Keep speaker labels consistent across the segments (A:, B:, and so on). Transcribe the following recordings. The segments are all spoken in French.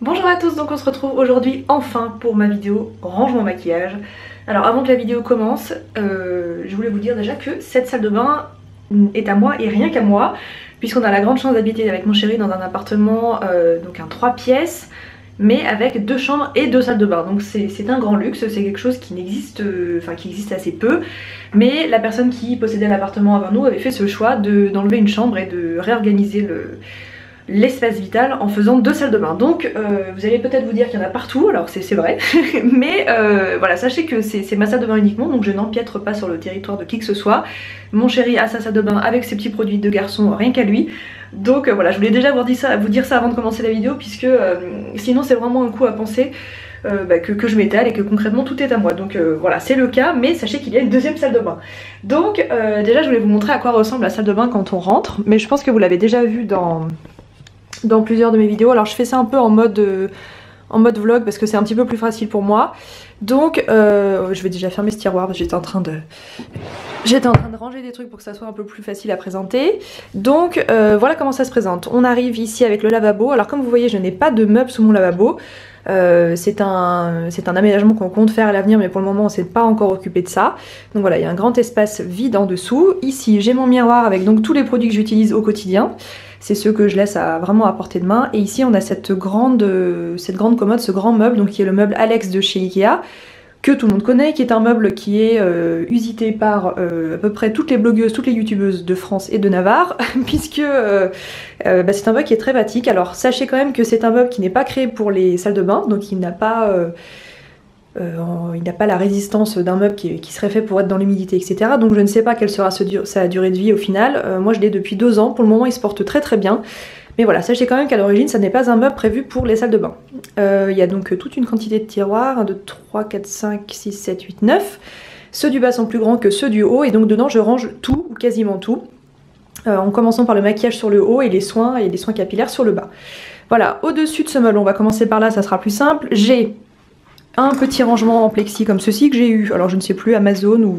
A: Bonjour à tous, donc on se retrouve aujourd'hui enfin pour ma vidéo rangement maquillage. Alors avant que la vidéo commence, je voulais vous dire déjà que cette salle de bain est à moi et rien qu'à moi, puisqu'on a la grande chance d'habiter avec mon chéri dans un appartement, donc un 3 pièces, mais avec 2 chambres et 2 salles de bain. Donc c'est un grand luxe, c'est quelque chose qui n'existe, qui existe assez peu. Mais la personne qui possédait l'appartement avant nous avait fait ce choix d'enlever une chambre et de réorganiser l'espace vital en faisant 2 salles de bain. Donc vous allez peut-être vous dire qu'il y en a partout, alors c'est vrai, mais voilà, sachez que c'est ma salle de bain uniquement, donc je n'empiètre pas sur le territoire de qui que ce soit. Mon chéri a sa salle de bain avec ses petits produits de garçon, rien qu'à lui. Donc voilà, je voulais déjà vous dire ça avant de commencer la vidéo, puisque sinon c'est vraiment un coup à penser que je m'étale et que concrètement tout est à moi. Donc voilà, c'est le cas, mais sachez qu'il y a une 2e salle de bain. Donc déjà je voulais vous montrer à quoi ressemble la salle de bain quand on rentre, mais je pense que vous l'avez déjà vu dans plusieurs de mes vidéos. Alors je fais ça un peu en mode vlog parce que c'est un petit peu plus facile pour moi. Donc je vais déjà fermer ce tiroir, j'étais en train de ranger des trucs pour que ça soit un peu plus facile à présenter. Donc voilà comment ça se présente. On arrive ici avec le lavabo. Alors comme vous voyez, je n'ai pas de meubles sous mon lavabo. C'est un aménagement qu'on compte faire à l'avenir, mais pour le moment on s'est pas encore occupé de ça. Donc voilà, il y a un grand espace vide en dessous. Ici j'ai mon miroir avec donc tous les produits que j'utilise au quotidien. C'est ceux que je laisse vraiment à portée de main. Et ici on a cette grande commode, ce grand meuble, donc qui est le meuble Alex de chez Ikea, que tout le monde connaît, qui est un meuble qui est usité par à peu près toutes les blogueuses, toutes les youtubeuses de France et de Navarre, puisque c'est un meuble qui est très pratique. Alors sachez quand même que c'est un meuble qui n'est pas créé pour les salles de bain, donc il n'a pas la résistance d'un meuble qui serait fait pour être dans l'humidité, etc. Donc je ne sais pas quelle sera sa durée de vie au final. Moi je l'ai depuis 2 ans, pour le moment il se porte très très bien. Mais voilà, sachez quand même qu'à l'origine, ça n'est pas un meuble prévu pour les salles de bain. Il y a donc toute une quantité de tiroirs, 1, 2, 3, 4, 5, 6, 7, 8, 9. Ceux du bas sont plus grands que ceux du haut, et donc dedans je range tout, ou quasiment tout, en commençant par le maquillage sur le haut et les soins capillaires sur le bas. Voilà, au-dessus de ce meuble, on va commencer par là, ça sera plus simple. J'ai un petit rangement en plexi comme ceci que j'ai eu, alors je ne sais plus, Amazon ou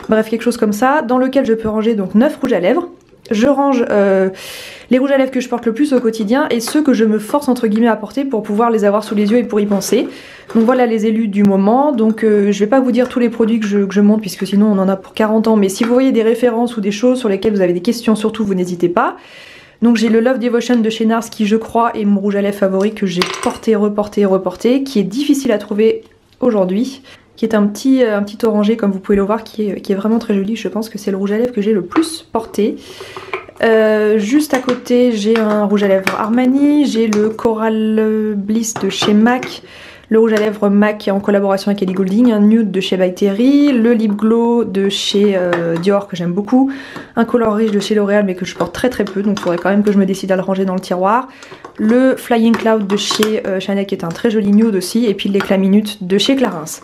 A: bref quelque chose comme ça, dans lequel je peux ranger donc 9 rouges à lèvres. Je range les rouges à lèvres que je porte le plus au quotidien et ceux que je me force entre guillemets à porter pour pouvoir les avoir sous les yeux et pour y penser. Donc voilà les élus du moment. Donc je vais pas vous dire tous les produits que je montre puisque sinon on en a pour 40 ans, mais si vous voyez des références ou des choses sur lesquelles vous avez des questions, surtout vous n'hésitez pas. Donc j'ai le Love Devotion de chez NARS qui je crois est mon rouge à lèvres favori, que j'ai porté, reporté, qui est difficile à trouver aujourd'hui, qui est un petit orangé comme vous pouvez le voir, qui est vraiment très joli. Je pense que c'est le rouge à lèvres que j'ai le plus porté. Juste à côté j'ai un rouge à lèvres Armani, j'ai le Coral Bliss de chez MAC, le rouge à lèvres MAC en collaboration avec Ellie Goulding, un nude de chez By Terry, le lip glow de chez Dior que j'aime beaucoup, un color riche de chez L'Oréal mais que je porte très très peu, donc il faudrait quand même que je me décide à le ranger dans le tiroir, le Flying Cloud de chez Chanel qui est un très joli nude aussi, et puis l'éclat minute de chez Clarins.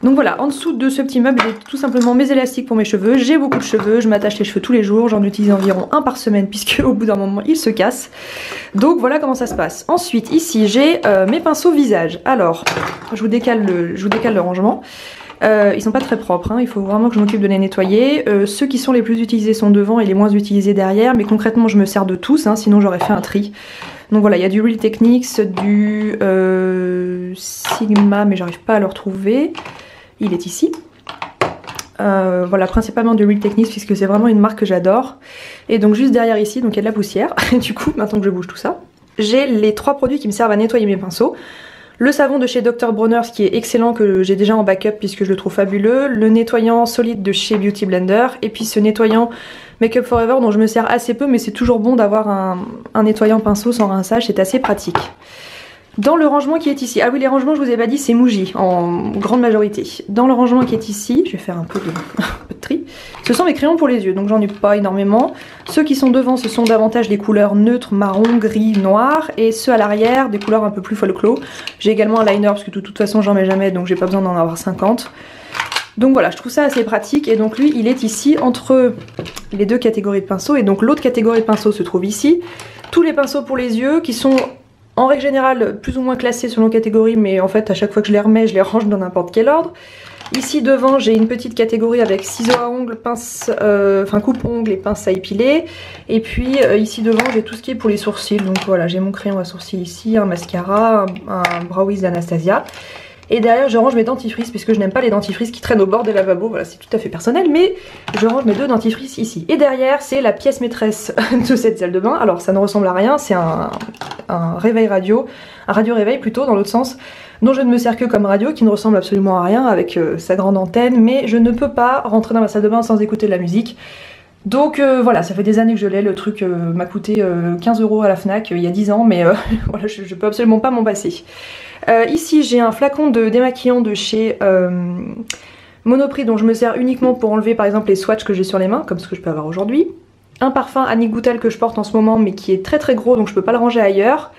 A: Donc voilà, en dessous de ce petit meuble, j'ai tout simplement mes élastiques pour mes cheveux. J'ai beaucoup de cheveux, je m'attache les cheveux tous les jours, j'en utilise environ 1 par semaine puisque au bout d'un moment ils se cassent. Donc voilà comment ça se passe. Ensuite, ici j'ai mes pinceaux visage. Alors, je vous décale le rangement. Ils sont pas très propres, hein. Il faut vraiment que je m'occupe de les nettoyer. Ceux qui sont les plus utilisés sont devant et les moins utilisés derrière, mais concrètement je me sers de tous, hein, sinon j'aurais fait un tri. Donc voilà, il y a du Real Techniques, du Sigma, mais j'arrive pas à le retrouver. Il est ici. Voilà, principalement du Real Techniques puisque c'est vraiment une marque que j'adore. Et donc juste derrière ici, donc il y a de la poussière. Du coup, maintenant que je bouge tout ça, j'ai les 3 produits qui me servent à nettoyer mes pinceaux. Le savon de chez Dr. Bronner's qui est excellent, que j'ai déjà en backup puisque je le trouve fabuleux. Le nettoyant solide de chez Beauty Blender. Et puis ce nettoyant Make Up For Ever dont je me sers assez peu, mais c'est toujours bon d'avoir un nettoyant pinceau sans rinçage, c'est assez pratique. Dans le rangement qui est ici, ah oui, les rangements je vous ai pas dit, c'est Muji en grande majorité. Dans le rangement qui est ici, je vais faire un peu de tri, ce sont mes crayons pour les yeux, donc j'en ai pas énormément. Ceux qui sont devant, ce sont davantage des couleurs neutres, marron, gris, noir, et ceux à l'arrière, des couleurs un peu plus folklore. J'ai également un liner parce que de toute façon j'en mets jamais, donc j'ai pas besoin d'en avoir 50. Donc voilà, je trouve ça assez pratique, et donc lui il est ici entre les 2 catégories de pinceaux, et donc l'autre catégorie de pinceaux se trouve ici. Tous les pinceaux pour les yeux qui sont en règle générale plus ou moins classés selon catégorie, mais en fait à chaque fois que je les remets, je les range dans n'importe quel ordre. Ici devant j'ai une petite catégorie avec ciseaux à ongles, pince, enfin coupe-ongles et pince à épiler. Et puis ici devant j'ai tout ce qui est pour les sourcils. Donc voilà, j'ai mon crayon à sourcils ici, un mascara, un brow wiz d'Anastasia. Et derrière je range mes dentifrices puisque je n'aime pas les dentifrices qui traînent au bord des lavabos. Voilà, c'est tout à fait personnel, mais je range mes 2 dentifrices ici. Et derrière c'est la pièce maîtresse de cette salle de bain. Alors ça ne ressemble à rien, c'est un réveil radio, un radio réveil plutôt dans l'autre sens, dont je ne me sers que comme radio, qui ne ressemble absolument à rien avec sa grande antenne. Mais je ne peux pas rentrer dans ma salle de bain sans écouter de la musique. Donc voilà, ça fait des années que je l'ai, le truc m'a coûté 15 € à la Fnac il y a 10 ans, mais voilà, je peux absolument pas m'en passer. Ici j'ai un flacon de démaquillant de chez Monoprix dont je me sers uniquement pour enlever par exemple les swatchs que j'ai sur les mains, comme ce que je peux avoir aujourd'hui. Un parfum Annick Goutal que je porte en ce moment mais qui est très très gros donc je peux pas le ranger ailleurs.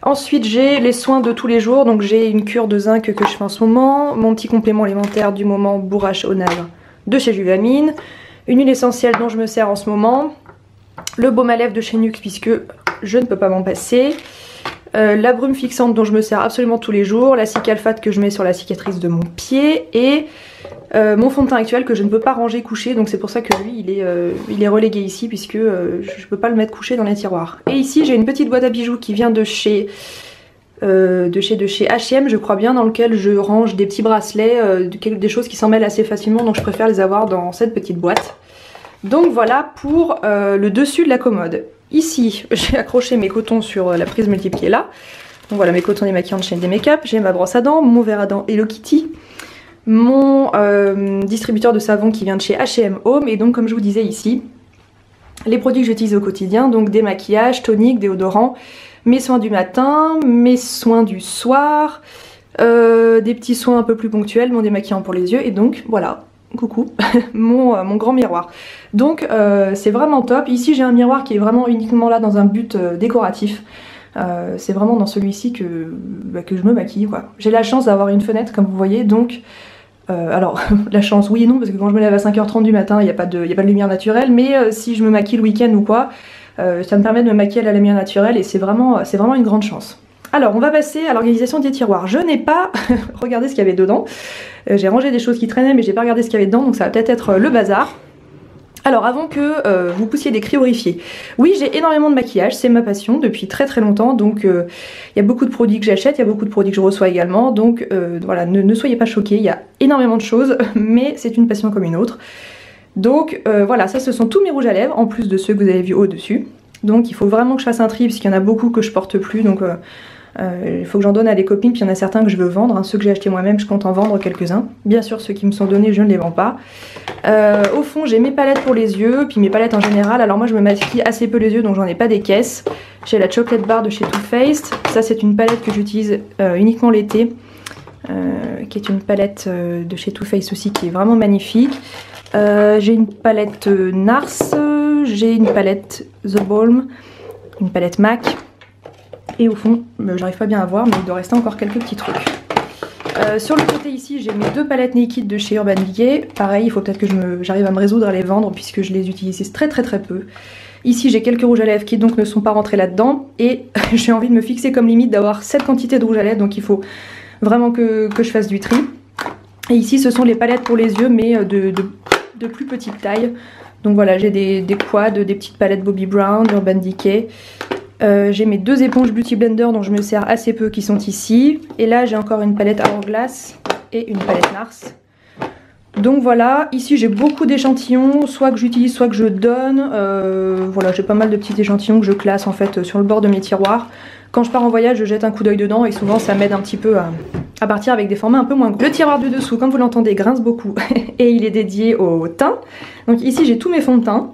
A: Ensuite j'ai les soins de tous les jours, donc j'ai une cure de zinc que je fais en ce moment, mon petit complément alimentaire du moment bourrache au navre de chez Juvamine, une huile essentielle dont je me sers en ce moment, le baume à lèvres de chez Nuxe puisque je ne peux pas m'en passer, la brume fixante dont je me sers absolument tous les jours, la Cicalfate que je mets sur la cicatrice de mon pied et mon fond de teint actuel que je ne peux pas ranger couché, donc c'est pour ça que lui il est relégué ici puisque je peux pas le mettre couché dans les tiroirs. Et ici j'ai une petite boîte à bijoux qui vient de chez H&M je crois bien, dans lequel je range des petits bracelets, des choses qui s'en mêlent assez facilement, donc je préfère les avoir dans cette petite boîte. Donc voilà pour le dessus de la commode. Ici j'ai accroché mes cotons sur la prise multiple qui est là. Donc voilà mes cotons démaquillants de chez ND Makeup, j'ai ma brosse à dents, mon verre à dents Hello Kitty, mon distributeur de savon qui vient de chez H&M Home, et donc comme je vous disais ici, les produits que j'utilise au quotidien, donc des maquillages, toniques, déodorants, mes soins du matin, mes soins du soir, des petits soins un peu plus ponctuels, mon démaquillant pour les yeux, et donc voilà, coucou, mon grand miroir. Donc c'est vraiment top. Ici j'ai un miroir qui est vraiment uniquement là dans un but décoratif. C'est vraiment dans celui-ci que je me maquille, quoi. J'ai la chance d'avoir une fenêtre comme vous voyez, donc alors la chance oui et non parce que quand je me lève à 5h30 du matin il n'y a pas de lumière naturelle, mais si je me maquille le week-end ou quoi, ça me permet de me maquiller à la lumière naturelle et c'est vraiment une grande chance. Alors on va passer à l'organisation des tiroirs. Je n'ai pas regardé ce qu'il y avait dedans, j'ai rangé des choses qui traînaient mais j'ai pas regardé ce qu'il y avait dedans, donc ça va peut-être être le bazar. Alors avant que vous poussiez des cris horrifiés, oui j'ai énormément de maquillage, c'est ma passion depuis très très longtemps, donc il y a beaucoup de produits que j'achète, il y a beaucoup de produits que je reçois également, donc voilà, ne soyez pas choqués, il y a énormément de choses, mais c'est une passion comme une autre. Donc voilà, ça ce sont tous mes rouges à lèvres, en plus de ceux que vous avez vus au-dessus, donc il faut vraiment que je fasse un tri, puisqu'il y en a beaucoup que je porte plus, donc il faut que j'en donne à des copines, puis il y en a certains que je veux vendre, hein. Ceux que j'ai achetés moi-même je compte en vendre quelques-uns, bien sûr ceux qui me sont donnés je ne les vends pas. Au fond j'ai mes palettes pour les yeux, puis mes palettes en général, alors moi je me maquille assez peu les yeux donc j'en ai pas des caisses. J'ai la Chocolate Bar de chez Too Faced, ça c'est une palette que j'utilise uniquement l'été, qui est une palette de chez Too Faced aussi qui est vraiment magnifique. J'ai une palette Nars, j'ai une palette The Balm, une palette MAC. Et au fond, j'arrive pas bien à voir, mais il doit rester encore quelques petits trucs. Sur le côté ici, j'ai mes 2 palettes Naked de chez Urban Decay. Pareil, il faut peut-être que j'arrive à me résoudre à les vendre puisque je les utilise très peu. Ici, j'ai quelques rouges à lèvres qui donc ne sont pas rentrés là-dedans. Et j'ai envie de me fixer comme limite d'avoir cette quantité de rouge à lèvres, donc il faut vraiment que je fasse du tri. Et ici, ce sont les palettes pour les yeux, mais de plus petite taille. Donc voilà, j'ai des quads, des petites palettes Bobbi Brown, Urban Decay. J'ai mes 2 éponges Beauty Blender dont je me sers assez peu qui sont ici. Et là j'ai encore une palette Hourglass et une palette Nars. Donc voilà, ici j'ai beaucoup d'échantillons, soit que j'utilise, soit que je donne. Voilà, j'ai pas mal de petits échantillons que je classe en fait sur le bord de mes tiroirs. Quand je pars en voyage, je jette un coup d'œil dedans et souvent ça m'aide un petit peu à partir avec des formats un peu moins gros. Le tiroir du dessous, comme vous l'entendez, grince beaucoup et il est dédié au teint. Donc ici j'ai tous mes fonds de teint.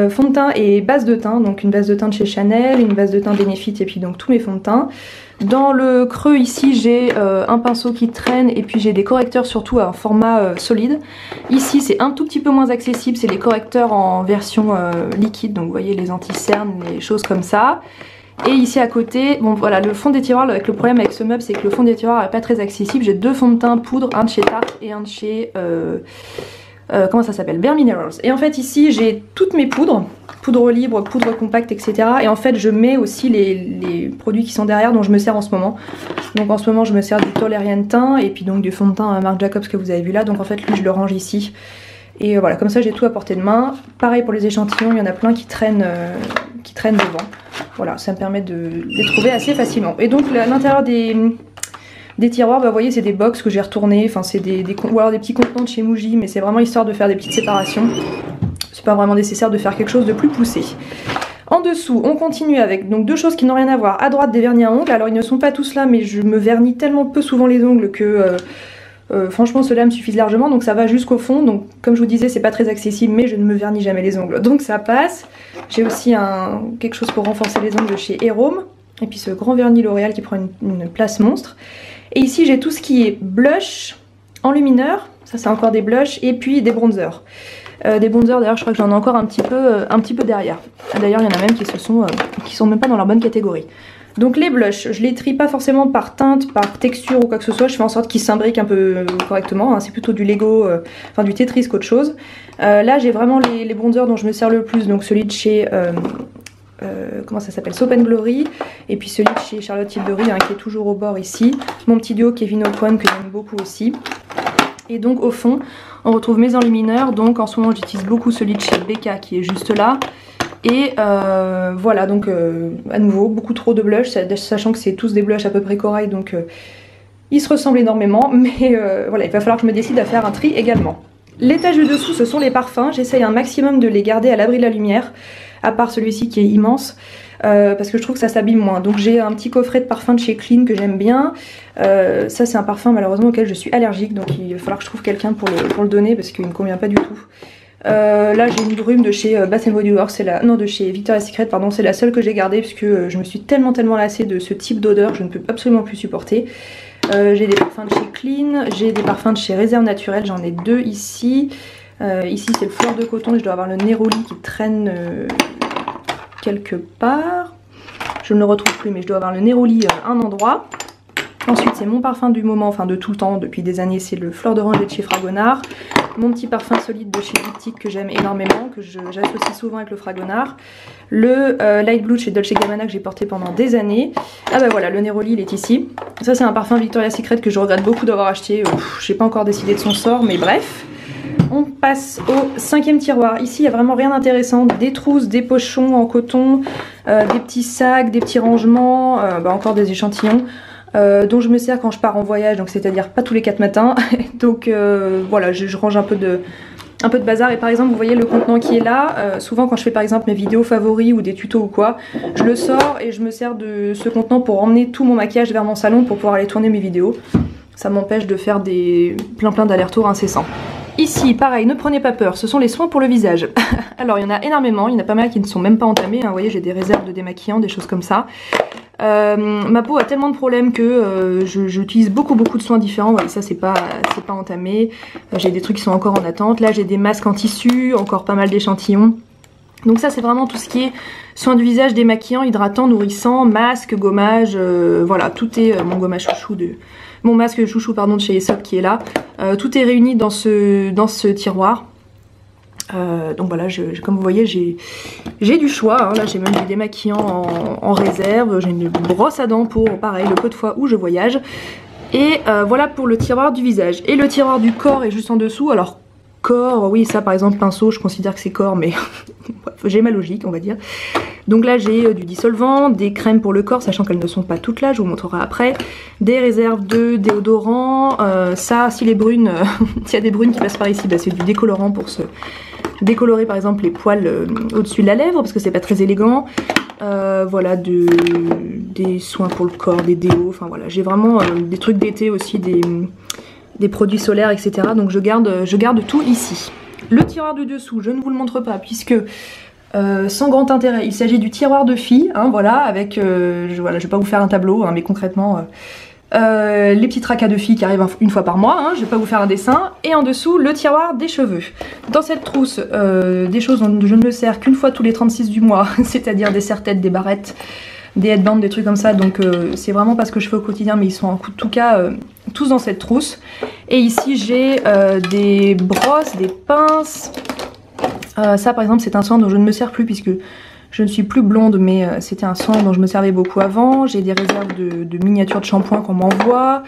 A: Fond de teint et base de teint, donc une base de teint de chez Chanel, une base de teint Benefit et puis donc tous mes fonds de teint. Dans le creux ici j'ai un pinceau qui traîne et puis j'ai des correcteurs surtout à un format solide. Ici c'est un tout petit peu moins accessible, c'est les correcteurs en version liquide, donc vous voyez les anti-cernes, les choses comme ça. Et ici à côté, bon voilà, le fond des tiroirs, avec le problème avec ce meuble c'est que le fond des tiroirs n'est pas très accessible. J'ai 2 fonds de teint poudre, un de chez Tarte et un de chez comment ça s'appelle, Bare Minerals. Et en fait ici j'ai toutes mes poudres, poudre libre, poudre compacte, etc. Et en fait je mets aussi les produits qui sont derrière dont je me sers en ce moment. Donc en ce moment je me sers du Tolerian teint et puis donc du fond de teint Marc Jacobs que vous avez vu là. Donc en fait lui je le range ici. Et voilà, comme ça j'ai tout à portée de main. Pareil pour les échantillons, il y en a plein qui traînent devant. Voilà, ça me permet de les trouver assez facilement. Et donc à l'intérieur des tiroirs, bah, vous voyez, c'est des box que j'ai retournées. Enfin, c'est ou alors des petits contenants de chez Muji, mais c'est vraiment histoire de faire des petites séparations. C'est pas vraiment nécessaire de faire quelque chose de plus poussé. En dessous, on continue avec donc deux choses qui n'ont rien à voir. À droite, des vernis à ongles. Alors, ils ne sont pas tous là, mais je me vernis tellement peu souvent les ongles que... franchement ceux-là me suffisent largement, donc ça va jusqu'au fond. Donc comme je vous disais c'est pas très accessible, mais je ne me vernis jamais les ongles, donc ça passe. J'ai aussi quelque chose pour renforcer les ongles de chez Erome, et puis ce grand vernis L'Oréal qui prend une place monstre. Et ici j'ai tout ce qui est blush, enlumineur, ça c'est encore des blushs, et puis des bronzers. Des bronzers d'ailleurs je crois que j'en ai encore un petit peu derrière. D'ailleurs il y en a même qui sont même pas dans leur bonne catégorie. Donc les blushs, je les trie pas forcément par teinte, par texture ou quoi que ce soit, je fais en sorte qu'ils s'imbriquent un peu correctement, hein. C'est plutôt du Lego, enfin du Tetris qu'autre chose. Là j'ai vraiment les bronzers dont je me sers le plus, donc celui de chez, comment ça s'appelle, Soap & Glory, et puis celui de chez Charlotte Tilbury, hein, qui est toujours au bord ici. Mon petit duo Kevyn Aucoin que j'aime beaucoup aussi. Et donc au fond, on retrouve mes enlumineurs, donc en ce moment j'utilise beaucoup celui de chez Becca qui est juste là. Et voilà, donc à nouveau, beaucoup trop de blush, sachant que c'est tous des blushs à peu près corail, donc ils se ressemblent énormément, mais voilà, il va falloir que je me décide à faire un tri également. L'étage du dessous, ce sont les parfums, j'essaye un maximum de les garder à l'abri de la lumière, à part celui-ci qui est immense, parce que je trouve que ça s'abîme moins. Donc j'ai un petit coffret de parfums de chez Clean que j'aime bien, ça c'est un parfum malheureusement auquel je suis allergique, donc il va falloir que je trouve quelqu'un pour le donner, parce qu'il ne me convient pas du tout. Là j'ai une brume de chez Bath & Body Works, de chez Victoria's Secret, pardon, c'est la seule que j'ai gardée puisque je me suis tellement lassée de ce type d'odeur, je ne peux absolument plus supporter. J'ai des parfums de chez Clean, j'ai des parfums de chez Réserve Naturelle, j'en ai deux ici. Ici c'est le fleur de coton et je dois avoir le Neroli qui traîne quelque part. Je ne le retrouve plus mais je dois avoir le Neroli à un endroit. Ensuite c'est mon parfum du moment, enfin de tout le temps, depuis des années, c'est le Fleur d'Oranger de chez Fragonard. Mon petit parfum solide de chez Diptyque que j'aime énormément, que j'associe souvent avec le Fragonard. Le Light Blue de chez Dolce & Gabbana que j'ai porté pendant des années. Ah bah voilà, le Neroli il est ici. Ça c'est un parfum Victoria's Secret que je regrette beaucoup d'avoir acheté. J'ai pas encore décidé de son sort, mais bref. On passe au cinquième tiroir. Ici il n'y a vraiment rien d'intéressant. Des trousses, des pochons en coton, des petits sacs, des petits rangements, encore des échantillons. Dont je me sers quand je pars en voyage, donc c'est-à-dire pas tous les 4 matins. Donc voilà, je range un peu de bazar. Et par exemple, vous voyez le contenant qui est là, souvent quand je fais par exemple mes vidéos favoris ou des tutos ou quoi, je le sors et je me sers de ce contenant pour emmener tout mon maquillage vers mon salon pour pouvoir aller tourner mes vidéos. Ça m'empêche de faire plein d'allers-retours incessants. Ici, pareil, ne prenez pas peur, ce sont les soins pour le visage. Alors il y en a énormément, il y en a pas mal qui ne sont même pas entamés, hein. Vous voyez, j'ai des réserves de démaquillants, des choses comme ça. Ma peau a tellement de problèmes que j'utilise beaucoup de soins différents. Vous voyez, ça c'est pas entamé. J'ai des trucs qui sont encore en attente. Là j'ai des masques en tissu, encore pas mal d'échantillons. Donc ça c'est vraiment tout ce qui est soins du visage, démaquillant, hydratant, nourrissant, masque, gommage, voilà, tout est mon gommage chouchou mon masque chouchou pardon de chez Aesop qui est là. Tout est réuni dans ce tiroir. Donc voilà, comme vous voyez j'ai du choix, hein. Là j'ai même des démaquillants en réserve, j'ai une brosse à dents pour pareil le peu de fois où je voyage. Et voilà pour le tiroir du visage. Et le tiroir du corps est juste en dessous. Alors corps, oui ça par exemple pinceau je considère que c'est corps, mais j'ai ma logique on va dire. Donc là j'ai du dissolvant, des crèmes pour le corps, sachant qu'elles ne sont pas toutes là, je vous montrerai après. Des réserves de déodorant, ça si les brunes, s'il y a des brunes qui passent par ici, bah, c'est du décolorant pour se décolorer par exemple les poils au-dessus de la lèvre, parce que c'est pas très élégant. Voilà, des soins pour le corps, des déos, enfin voilà, j'ai vraiment des trucs d'été aussi, des produits solaires, etc. Donc je garde tout ici. Le tiroir du dessous, je ne vous le montre pas puisque sans grand intérêt, il s'agit du tiroir de filles, hein, voilà, avec, voilà, je vais pas vous faire un tableau, hein, mais concrètement, les petits tracas de filles qui arrivent une fois par mois, hein, je vais pas vous faire un dessin, et en dessous, le tiroir des cheveux. Dans cette trousse, des choses dont je ne me sers qu'une fois tous les 36 du mois, c'est-à-dire des serre-têtes, des barrettes, des headbands, des trucs comme ça, donc c'est vraiment pas ce que je fais au quotidien, mais ils sont en tout cas tous dans cette trousse. Et ici j'ai des brosses, des pinces. Ça par exemple c'est un soin dont je ne me sers plus puisque je ne suis plus blonde, mais c'était un soin dont je me servais beaucoup avant. J'ai des réserves de miniatures de shampoing qu'on m'envoie.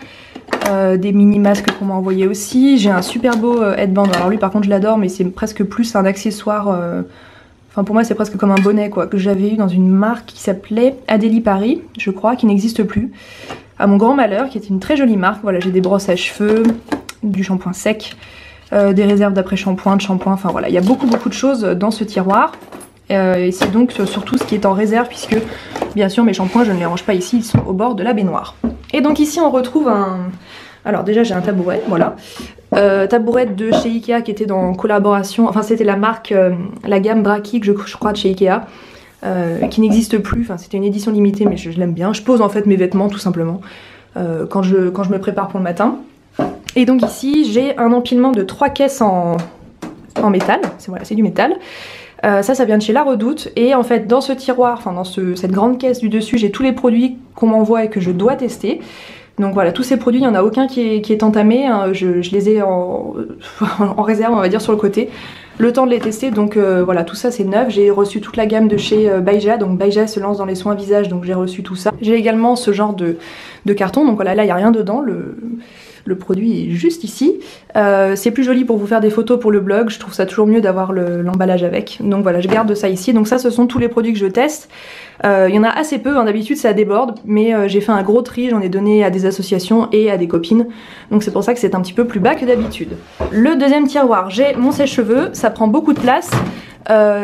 A: Des mini masques qu'on m'a envoyé aussi. J'ai un super beau headband. Alors lui par contre je l'adore, mais c'est presque plus un accessoire. Enfin pour moi c'est presque comme un bonnet quoi, que j'avais eu dans une marque qui s'appelait Adélie Paris, je crois, qui n'existe plus. À mon grand malheur, qui est une très jolie marque. Voilà, j'ai des brosses à cheveux, du shampoing sec, des réserves d'après-shampoing, de shampoing. Enfin voilà, il y a beaucoup de choses dans ce tiroir. Et c'est donc surtout ce qui est en réserve puisque bien sûr mes shampoings je ne les range pas ici, ils sont au bord de la baignoire. Et donc ici on retrouve un... Alors déjà j'ai un tabouret, voilà. Tabouret de chez Ikea qui était dans collaboration, enfin c'était la marque, la gamme Braki je crois de chez Ikea, qui n'existe plus, enfin c'était une édition limitée mais je l'aime bien. Je pose en fait mes vêtements tout simplement quand je me prépare pour le matin. Et donc ici j'ai un empilement de 3 caisses en métal, voilà, c'est du métal. Ça vient de chez La Redoute et en fait dans ce tiroir, enfin dans cette grande caisse du dessus, j'ai tous les produits qu'on m'envoie et que je dois tester. Donc voilà, tous ces produits, il n'y en a aucun qui est entamé, hein. Je les ai en réserve on va dire sur le côté, le temps de les tester. Donc voilà, tout ça c'est neuf. J'ai reçu toute la gamme de chez Baija, donc Baija se lance dans les soins visage, donc j'ai reçu tout ça. J'ai également ce genre de carton, donc voilà, là il n'y a rien dedans, le produit est juste ici. C'est plus joli pour vous faire des photos pour le blog, je trouve ça toujours mieux d'avoir l'emballage avec. Donc voilà, je garde ça ici. Donc ça ce sont tous les produits que je teste. Il y en a assez peu, hein. D'habitude ça déborde, mais j'ai fait un gros tri, j'en ai donné à des associations et à des copines. Donc c'est pour ça que c'est un petit peu plus bas que d'habitude. Le deuxième tiroir, j'ai mon sèche-cheveux, ça prend beaucoup de place.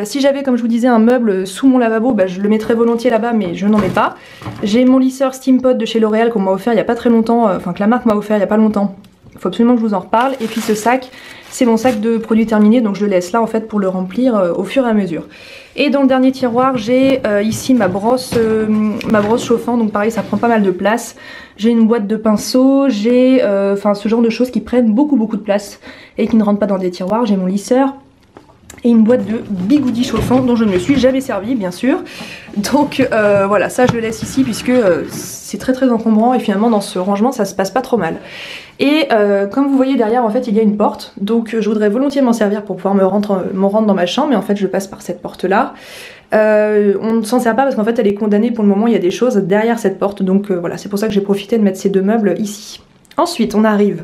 A: Si j'avais, comme je vous disais, un meuble sous mon lavabo, bah, je le mettrais volontiers là-bas, mais je n'en ai pas. J'ai mon lisseur Steampod de chez L'Oréal qu'on m'a offert il n'y a pas très longtemps, enfin que la marque m'a offert il n'y a pas longtemps. Il faut absolument que je vous en reparle. Et puis ce sac, c'est mon sac de produits terminés, donc je le laisse là en fait pour le remplir au fur et à mesure. Et dans le dernier tiroir, j'ai ici ma brosse chauffant, donc pareil, ça prend pas mal de place. J'ai une boîte de pinceaux, j'ai enfin ce genre de choses qui prennent beaucoup de place et qui ne rentrent pas dans des tiroirs. J'ai mon lisseur. Et une boîte de bigoudis chauffants dont je ne me suis jamais servi bien sûr. Donc voilà, ça je le laisse ici puisque c'est très encombrant et finalement dans ce rangement ça se passe pas trop mal. Et comme vous voyez derrière en fait il y a une porte, donc je voudrais volontiers m'en servir pour pouvoir me rendre dans ma chambre, mais en fait je passe par cette porte là. On ne s'en sert pas parce qu'en fait elle est condamnée pour le moment, il y a des choses derrière cette porte, donc voilà, c'est pour ça que j'ai profité de mettre ces deux meubles ici. Ensuite on arrive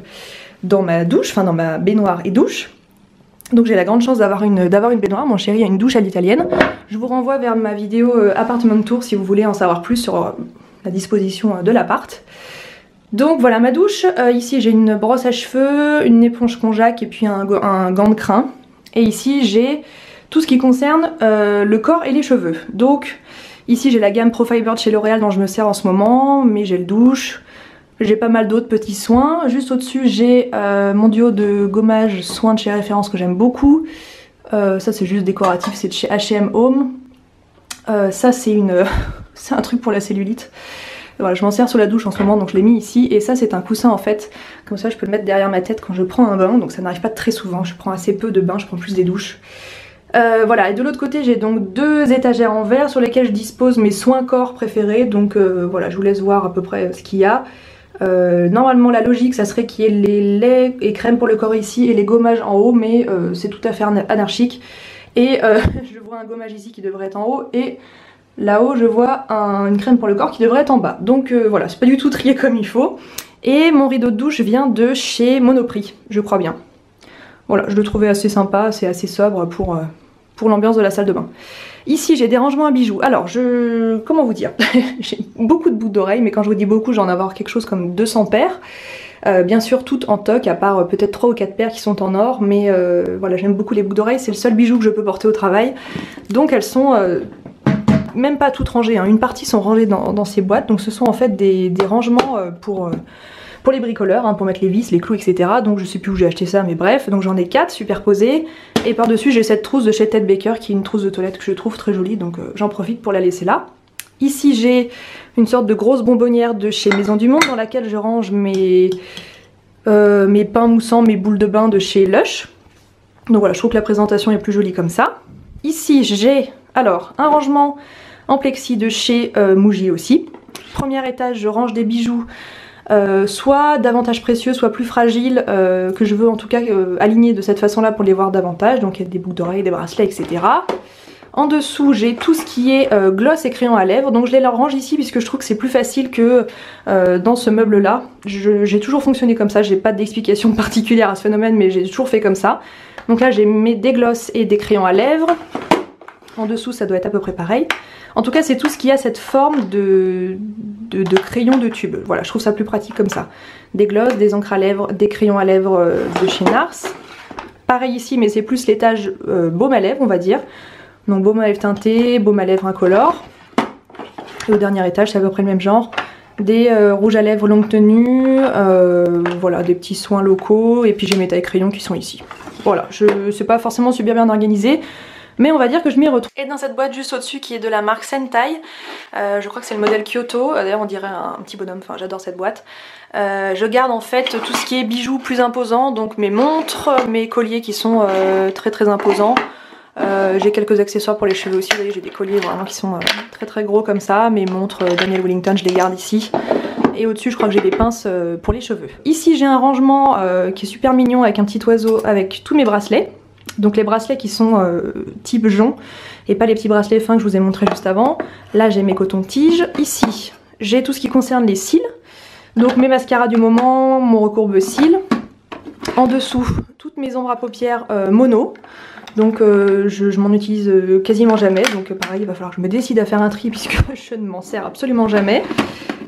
A: dans ma douche, enfin dans ma baignoire et douche. Donc j'ai la grande chance d'avoir une baignoire, mon chéri a une douche à l'italienne. Je vous renvoie vers ma vidéo appartement tour si vous voulez en savoir plus sur la disposition de l'appart. Donc voilà ma douche, ici j'ai une brosse à cheveux, une éponge konjac et puis un gant de crin. Et ici j'ai tout ce qui concerne le corps et les cheveux. Donc ici j'ai la gamme Profiber de chez L'Oréal dont je me sers en ce moment, mes gels douche. J'ai pas mal d'autres petits soins. Juste au-dessus, j'ai mon duo de gommage soins de chez Référence que j'aime beaucoup. Ça, c'est juste décoratif, c'est de chez H&M Home. Ça, c'est un truc pour la cellulite. Voilà, je m'en sers sous la douche en ce moment, donc je l'ai mis ici. Et ça, c'est un coussin en fait. Comme ça, je peux le mettre derrière ma tête quand je prends un bain. Donc ça n'arrive pas très souvent. Je prends assez peu de bains, je prends plus des douches. Voilà, et de l'autre côté j'ai donc deux étagères en verre sur lesquelles je dispose mes soins corps préférés. Donc voilà, je vous laisse voir à peu près ce qu'il y a. Normalement la logique ça serait qu'il y ait les laits et crèmes pour le corps ici et les gommages en haut, mais c'est tout à fait anarchique. Et je vois un gommage ici qui devrait être en haut et là-haut je vois une crème pour le corps qui devrait être en bas. Donc voilà, c'est pas du tout trié comme il faut. Et mon rideau de douche vient de chez Monoprix, je crois bien. Voilà, je le trouvais assez sympa, c'est assez sobre pour l'ambiance de la salle de bain. Ici j'ai des rangements à bijoux. Alors comment vous dire, j'ai beaucoup de boucles d'oreilles, mais quand je vous dis beaucoup, j'en ai avoir quelque chose comme 200 paires. Bien sûr toutes en toc, à part peut-être 3 ou 4 paires qui sont en or, mais voilà, j'aime beaucoup les boucles d'oreilles, c'est le seul bijou que je peux porter au travail. Donc elles sont même pas toutes rangées, hein. Une partie sont rangées dans ces boîtes, donc ce sont en fait des rangements pour les bricoleurs, hein, pour mettre les vis, les clous, etc. Donc je sais plus où j'ai acheté ça, mais bref, donc j'en ai 4 superposés. Et par-dessus j'ai cette trousse de chez Ted Baker qui est une trousse de toilette que je trouve très jolie, donc j'en profite pour la laisser là. Ici j'ai une sorte de grosse bonbonnière de chez Maison du Monde dans laquelle je range mes pains moussants, mes boules de bain de chez Lush. Donc voilà, je trouve que la présentation est plus jolie comme ça. Ici j'ai alors un rangement en plexi de chez Muji aussi. Premier étage, je range des bijoux soit davantage précieux, soit plus fragile, que je veux en tout cas aligner de cette façon là pour les voir davantage. Donc il y a des boucles d'oreilles, des bracelets, etc. En dessous j'ai tout ce qui est gloss et crayon à lèvres, donc je les range ici puisque je trouve que c'est plus facile que dans ce meuble là. J'ai toujours fonctionné comme ça, j'ai pas d'explication particulière à ce phénomène mais j'ai toujours fait comme ça. Donc là j'ai mis des gloss et des crayons à lèvres, en dessous ça doit être à peu près pareil. En tout cas c'est tout ce qui a cette forme de crayon de tube, voilà je trouve ça plus pratique comme ça. Des gloss, des encres à lèvres, des crayons à lèvres de chez Nars. Pareil ici mais c'est plus l'étage baume à lèvres on va dire. Donc baume à lèvres teinté, baume à lèvres incolore. Et au dernier étage, c'est à peu près le même genre. Des rouges à lèvres longue tenue, voilà, des petits soins locaux. Et puis j'ai mes tailles crayons qui sont ici. Voilà, c'est pas forcément super bien organisé. Mais on va dire que je m'y retrouve. Et dans cette boîte juste au-dessus qui est de la marque Sentai, je crois que c'est le modèle Kyoto, d'ailleurs on dirait un petit bonhomme, enfin j'adore cette boîte. Je garde en fait tout ce qui est bijoux plus imposants, donc mes montres, mes colliers qui sont très imposants. J'ai quelques accessoires pour les cheveux aussi, vous voyez j'ai des colliers vraiment qui sont très gros comme ça. Mes montres Daniel Wellington je les garde ici. Et au-dessus je crois que j'ai des pinces pour les cheveux. Ici j'ai un rangement qui est super mignon avec un petit oiseau avec tous mes bracelets. Donc les bracelets qui sont type jonc et pas les petits bracelets fins que je vous ai montré juste avant. Là j'ai mes cotons-tiges. Ici j'ai tout ce qui concerne les cils. Donc mes mascaras du moment, mon recourbe-cils. En dessous toutes mes ombres à paupières mono. Donc je m'en utilise quasiment jamais, donc pareil il va falloir que je me décide à faire un tri puisque je ne m'en sers absolument jamais.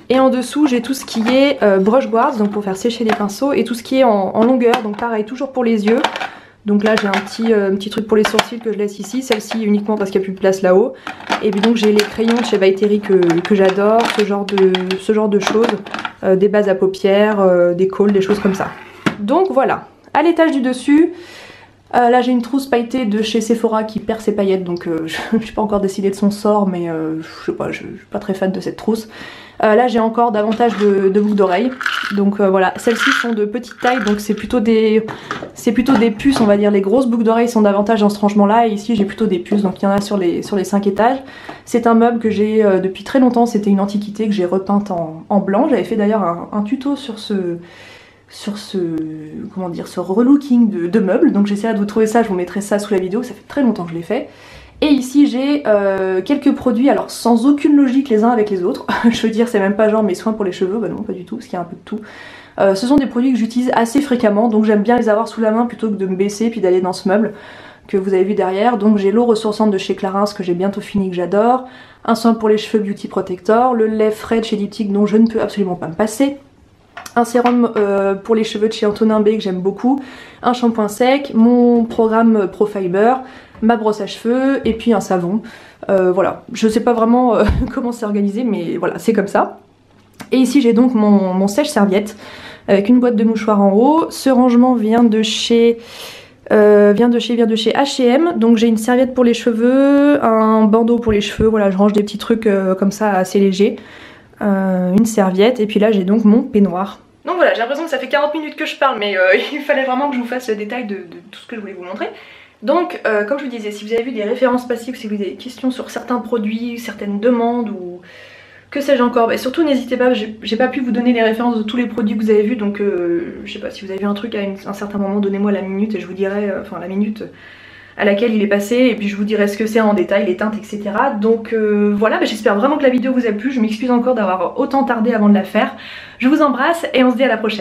A: Et en dessous j'ai tout ce qui est brush guards, donc pour faire sécher les pinceaux, et tout ce qui est en longueur, donc pareil toujours pour les yeux. Donc là j'ai un petit truc pour les sourcils que je laisse ici, celle-ci uniquement parce qu'il n'y a plus de place là-haut. Et puis donc j'ai les crayons de chez Vaiteri que j'adore, ce genre de choses, des bases à paupières, des cols, des choses comme ça. Donc voilà, à l'étage du dessus, là j'ai une trousse pailletée de chez Sephora qui perd ses paillettes, donc je n'ai pas encore décidé de son sort, mais je sais pas, je suis pas très fan de cette trousse. Là j'ai encore davantage de boucles d'oreilles, donc voilà, celles-ci sont de petite taille, donc c'est plutôt des puces on va dire. Les grosses boucles d'oreilles sont davantage dans ce rangement là, et ici j'ai plutôt des puces, donc il y en a sur les 5 étages. C'est un meuble que j'ai depuis très longtemps, c'était une antiquité que j'ai repeinte en blanc. J'avais fait d'ailleurs un tuto sur ce comment dire, ce relooking de meubles, donc j'essaierai de vous trouver ça, je vous mettrai ça sous la vidéo, ça fait très longtemps que je l'ai fait. Et ici j'ai quelques produits, alors sans aucune logique les uns avec les autres, je veux dire c'est même pas genre mes soins pour les cheveux, bah non pas du tout, parce qu'il y a un peu de tout. Ce sont des produits que j'utilise assez fréquemment, donc j'aime bien les avoir sous la main plutôt que de me baisser puis d'aller dans ce meuble que vous avez vu derrière. Donc j'ai l'eau ressourçante de chez Clarins que j'ai bientôt fini, que j'adore, un soin pour les cheveux Beauty Protector, le lait frais de chez Diptyque dont je ne peux absolument pas me passer, un sérum pour les cheveux de chez Antonin B que j'aime beaucoup, un shampoing sec, mon programme Pro Fiber, ma brosse à cheveux et puis un savon. Voilà, je sais pas vraiment comment c'est organisé mais voilà, c'est comme ça. Et ici j'ai donc mon sèche-serviette avec une boîte de mouchoirs en haut. Ce rangement vient de chez H&M, donc j'ai une serviette pour les cheveux, un bandeau pour les cheveux, voilà je range des petits trucs comme ça assez légers. Une serviette et puis là j'ai donc mon peignoir. Donc voilà, j'ai l'impression que ça fait 40 minutes que je parle mais il fallait vraiment que je vous fasse le détail de tout ce que je voulais vous montrer. Donc comme je vous disais, si vous avez vu des références passives, si vous avez des questions sur certains produits, certaines demandes ou que sais-je encore, bah, surtout n'hésitez pas, j'ai pas pu vous donner les références de tous les produits que vous avez vus, donc je sais pas, si vous avez vu un truc à un certain moment, donnez-moi la minute et je vous dirai, enfin la minute à laquelle il est passé, et puis je vous dirai ce que c'est en détail, les teintes, etc. Donc voilà, bah, j'espère vraiment que la vidéo vous a plu, je m'excuse encore d'avoir autant tardé avant de la faire. Je vous embrasse et on se dit à la prochaine.